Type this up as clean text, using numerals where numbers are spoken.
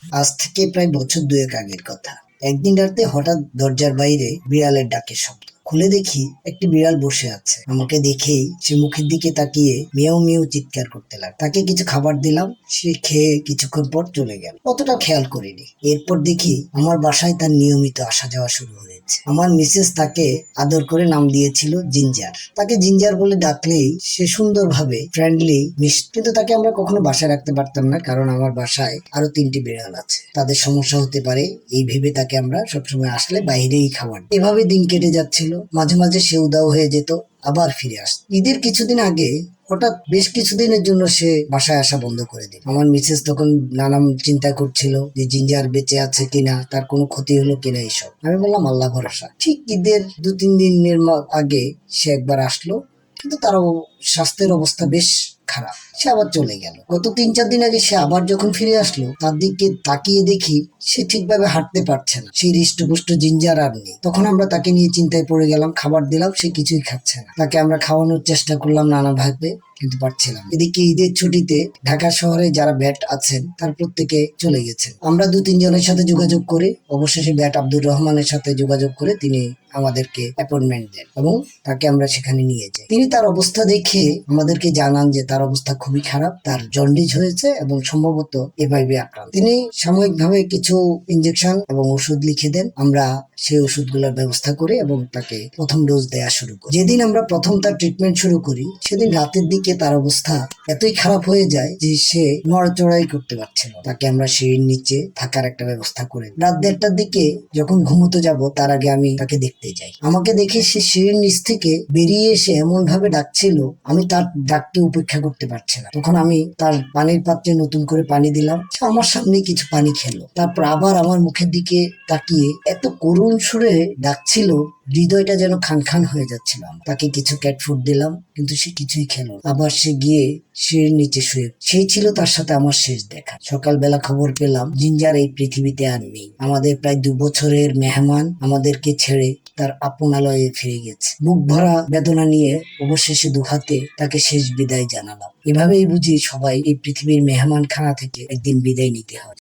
আজ থেকে প্রায় বছর দুয়েক আগের কথা। একদিন রাতে হঠাৎ দরজার বাইরে বিড়ালের ডাকের শব্দ। খুলে দেখি একটি বিড়াল বসে আছে। আমাকে দেখেই সে মুখের দিকে তাকিয়ে মিয়াও মিয়াও চিৎকার করতে লাগলো। তাকে কিছু খাবার দিলাম, সে খেয়ে কিছুক্ষণ পর চলে গেল। অতটা খেয়াল করিনি। এরপর দেখি আমার বাসায় তার নিয়মিত আসা যাওয়া শুরু হয়েছে। আমার মিসেস তাকে আদর করে নাম দিয়েছিল জিঞ্জার। তাকে জিঞ্জার বলে ডাকলেই সে সুন্দরভাবে ফ্রেন্ডলি মিষ্টি, কিন্তু তাকে আমরা কখনো বাসায় রাখতে পারতাম না, কারণ আমার বাসায় আরো 3টি বিড়াল আছে, তাদের সমস্যা হতে পারে এই ভেবে তাকে আমরা সবসময় আসলে বাইরেই খাবার। এভাবে দিন কেটে যাচ্ছিল। মাঝে মাঝে সে উদাও হয়ে যেত, আবার ফিরে আসতো। ঈদের কিছুদিন আগে হঠাৎ বেশ কিছুদিনের জন্য সে বাসায় আসা বন্ধ করে দিল। আমার মিসেস তখন নানান চিন্তা করছিল যে জিঞ্জার বেঁচে আছে কিনা, তার কোনো ক্ষতি হলো কিনা এইসব। আমি বললাম আল্লাহ ভরসা। ঠিক ঈদের 2-3 দিনের আগে সে একবার আসলো, কিন্তু তারও স্বাস্থ্যের অবস্থা বেশ খারাপ। সে আবার চলে গেল। গত 3-4 দিন আগে সে আবার যখন ফিরে আসলো, তার দিকে তাকিয়ে দেখি সে ঠিকভাবে হাঁটতে পারছে না। সেই হৃষ্টপুষ্ট জিঞ্জার আর নেই। তখন আমরা তাকে নিয়ে চিন্তায় পড়ে গেলাম। খাবার দিলাম, সে কিছুই খাচ্ছে না। তাকে আমরা খাওয়ানোর চেষ্টা করলাম নানাভাবে, কিন্তু পারছিলাম। এদিকে ঈদের ছুটিতে ঢাকা শহরে যারা ব্যাট আছেন তার প্রত্যেকে চলে গেছেন। আমরা 2-3 জনের সাথে যোগাযোগ করে অবশেষে ব্যাট আব্দুর রহমানের সাথে যোগাযোগ করে তিনি আমাদেরকে অ্যাপয়েন্টমেন্ট দেন এবং তাকে আমরা সেখানে নিয়ে যাই। তিনি তার অবস্থা দেখে আমাদেরকে জানান যে তার অবস্থা খুবই খারাপ, তার জন্ডিস হয়েছে এবং সম্ভবত এভাবে আক্রান্ত। তিনি সাময়িকভাবে কিছু ইনজেকশন এবং ওষুধ লিখে দেন। আমরা সেই ওষুধগুলোর ব্যবস্থা করি এবং তাকে প্রথম ডোজ দেওয়া শুরু করি। যেদিন আমরা প্রথম তার ট্রিটমেন্ট শুরু করি, সেদিন রাতের দিকে তার অবস্থা এতই খারাপ হয়ে যায় যে সে নড়াচড়াই করতে পারছিল না। তাকে আমরা সিঁড়ির নিচে থাকার একটা ব্যবস্থা করে রাত 1:30টার দিকে যখন ঘুমোতে যাব, তার আগে আমি তাকে দেখতে যাই। আমাকে দেখে সে সিঁড়ির নিচ থেকে বেরিয়ে এসে এমন ভাবে ডাকছিল, আমি তার ডাককে উপেক্ষা করতে পারছি না। তখন আমি তার পানির পাত্রে নতুন করে পানি দিলাম। সে আমার সামনে কিছু পানি খেলো, তারপর আবার আমার মুখের দিকে তাকিয়ে এত করুণ সুরে ডাকছিল, হৃদয়টা যেন খান খান হয়ে যাচ্ছিল। তাকে কিছু ক্যাট ফুড দিলাম, কিন্তু সে কিছুই খেলো না। আবার সে গিয়ে সিঁড়ির নিচে শুয়ে। সেই ছিল তার সাথে আমার শেষ দেখা। সকালবেলা খবর পেলাম জিঞ্জার এই পৃথিবীতে আর নেই। আমাদের প্রায় 2 বছরের মেহমান আমাদেরকে ছেড়ে তার আপনালয়ে ফিরে গেছে। বুক ভরা বেদনা নিয়ে অবশেষে দুহাতে তাকে শেষ বিদায় জানালাম। এভাবেই বুঝি সবাই এই পৃথিবীর মেহমান খানা থেকে একদিন বিদায় নিতে হয়।